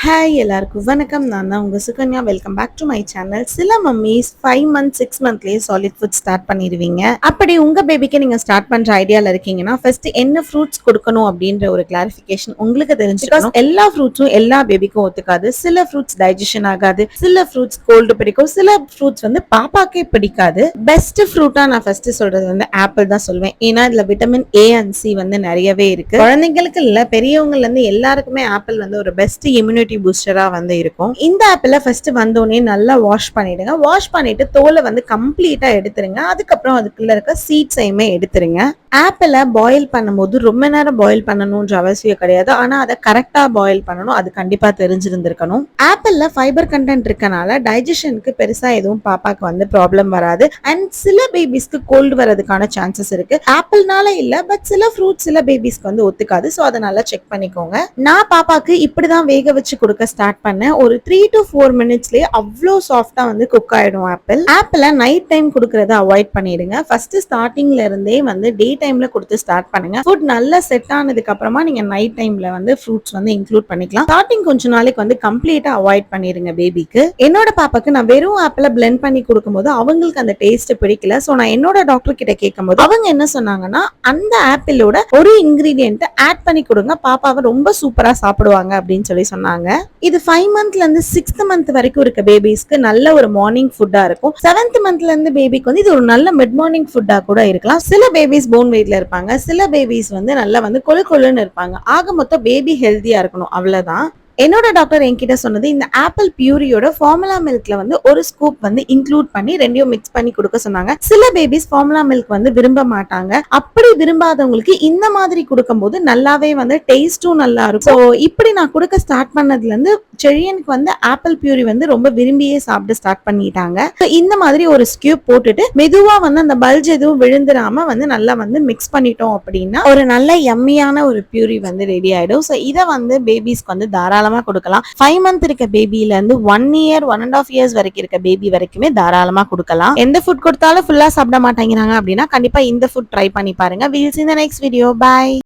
Hi எல்லாருக்கும் வணக்கம். நான் தான் உங்கள் Sukanya. Welcome back to my channel. சில மம்மிஸ் 5 months 6 monthலேயே சாலிட் ஃபுட் ஸ்டார்ட் பண்ணிடுவீங்க. அப்படி உங்கள் பேபிக்கு நீங்கள் ஸ்டார்ட் பண்ணுற ஐடியாவில் இருக்கீங்கன்னா ஃபர்ஸ்ட் என்ன ஃப்ரூட்ஸ் கொடுக்கணும் அப்படின்ற ஒரு கிளாரிஃபிகேஷன் உங்களுக்கு தெரிஞ்சுக்கணும். எல்லா ஃப்ரூட்ஸும் எல்லா பேபிக்கும் ஒத்துக்காது. சில ஃப்ரூட்ஸ் டைஜஷன் ஆகாது, சில ஃப்ரூட்ஸ் கோல்டு பிடிக்கும், சில ஃப்ரூட்ஸ் வந்து பாப்பாக்கே பிடிக்காது. பெஸ்ட் ஃப்ரூட்டாக நான் ஃபர்ஸ்ட் சொல்றது வந்து ஆப்பிள் தான் சொல்வேன். ஏன்னா இதில் விட்டமின் ஏ அண்ட் சி வந்து நிறையவே இருக்கு. குழந்தைங்களுக்கு இல்லை, பெரியவங்கலேருந்து எல்லாருக்குமே ஆப்பிள் வந்து ஒரு பெஸ்ட் இம்யூனிட்டி பூஸ்டரா வந்து இருக்கும். இந்த ஆப்பிள ஃபர்ஸ்ட் வந்தோடனே நல்லா வாஷ் பண்ணிடுங்க. வாஷ் பண்ணிட்டு தோலை வந்து கம்ப்ளீட்டா எடுத்துருங்க. அதுக்கப்புறம் அதுக்குள்ள இருக்க சீட்ஸையுமே எடுத்துருங்க. ஆப்பிள பாயில் பண்ணும்போது ரொம்ப நேரம் பாயில் பண்ணணும்ன்ற அவசியம் கிடையாது. ஆனா அதை கரெக்டா பாயில் பண்ணணும். அது கண்டிப்பா தெரிஞ்சிருந்திருக்கணும். ஆப்பிள்ல ஃபைபர் கண்டென்ட் இருக்கனால டைஜஷனுக்கு பெருசா எதுவும் பாப்பாக்கு வந்து ப்ராப்ளம் வராது. அண்ட் சில பேபிஸ்க்கு கோல்டு வரதுக்கான சான்சஸ் இருக்கு. ஆப்பிள்னால இல்ல, பட் சில ஃப்ரூட் சில பேபிஸ்க்கு வந்து ஒத்துக்காது. ஸோ அதை நல்லா செக் பண்ணிக்கோங்க. நான் பாப்பாக்கு இப்படிதான் வேக வச்சு கொடுக்க ஸ்டார்ட் பண்ணேன். ஒரு 3 to 4 minutesலயே அவ்வளோ சாஃப்டா வந்து குக் ஆயிடும். ஆப்பிள நைட் டைம் கொடுக்கறத அவாய்ட் பண்ணிடுங்க. ஃபர்ஸ்ட் ஸ்டார்டிங்ல இருந்தே வந்து டே டைம்ல கொடுத்து ஸ்டார்ட் பண்ணுங்க. ஃபுட் நல்லா செட் ஆனதுக்கு அப்புறமா நீங்க நைட் டைம்ல வந்து ஃப்ரூட்ஸ் வந்து இன்க்ளூட் பண்ணிக்கலாம். ஸ்டார்டிங் கொஞ்ச நாளைக்கு வந்து கம்ப்ளீட்டா அவாய்ட் பண்ணிடுங்க பேபிக்கு. என்னோட பாப்பாக்கு நான் வெறும் ஆப்பிள பிளெண்ட் பண்ணி கொடுக்கும்போது அவங்களுக்கு அந்த டேஸ்ட் பிடிக்கல. ஸோ நான் என்னோட டாக்டர் கிட்ட கேட்கும்போது அவங்க என்ன சொன்னாங்கன்னா, அந்த ஆப்பிளோட ஒரு இன்கிரீடியன்ட் ஆட் பண்ணி கொடுங்க, பாப்பாவை ரொம்ப சூப்பரா சாப்பிடுவாங்க அப்படின்னு சொல்லி சொன்னாங்க. இது 5 monthல இருந்து 6th month வரைக்கும் இருக்க பேபிஸ்க்கு நல்ல ஒரு மார்னிங் ஃபுட்டா இருக்கும். 7th monthல இருந்து பேபிக்கு வந்து இது ஒரு நல்ல மிட் மார்னிங் ஃபுட்டா கூட இருக்கலாம். சில பேபிஸ் போன் வெயிட்ல இருப்பாங்க, சில பேபிஸ் வந்து நல்லா வந்து கொழு கொழுன்னு இருப்பாங்க. ஆக மொத்தம் பேபி ஹெல்த்தியா இருக்கணும், அவ்வளவுதான். என்னோட டாக்டர் என்கிட்ட சொன்னது, இந்த ஆப்பிள் பியூரியோட ஃபார்முலா மில்க்ல வந்து ஒரு ஸ்கூப் வந்து இன்க்ளூட் பண்ணி ரெண்டையும் மிக்ஸ் பண்ணி கொடுக்க சொன்னாங்க. சில பேபிஸ் ஃபார்முலா மில்க் வந்து விரும்ப மாட்டாங்க. அப்படி விரும்பாதவங்களுக்கு இந்த மாதிரி கொடுக்கும்போது நல்லாவே வந்து டேஸ்டும் நல்லா இருக்கும். ஸோ இப்படி நான் கொடுக்க ஸ்டார்ட் பண்ணதுல இருந்து செழியனுக்கு வந்து ஆப்பிள் பியூரி வந்து ரொம்ப விரும்பியே சாப்பிட்டு ஸ்டார்ட் பண்ணிட்டாங்க. இந்த மாதிரி ஒரு ஸ்கூப் போட்டுட்டு மெதுவா வந்து அந்த பல்ஜ் எதுவும் விழுந்துடாம வந்து நல்லா வந்து மிக்ஸ் பண்ணிட்டோம் அப்படின்னா ஒரு நல்ல யம்மியான ஒரு பியூரி வந்து ரெடி ஆயிடும். ஸோ இதை வந்து பேபிஸ்க்கு வந்து தாராளமா கொடுக்கலாம். 5 month இருக்க பேபில இருந்து 1 year 1.5 years வரைக்கும் இருக்க பேபி வரைக்குமே தாராளமா கொடுக்கலாம். எந்த ஃபுட் கொடுத்தாலும் ஃபுல்லா சாப்பிட மாட்டேங்கிறாங்க அப்படின்னா கண்டிப்பா இந்த ஃபுட் ட்ரை பண்ணி பாருங்க. We'll see in the next video. Bye.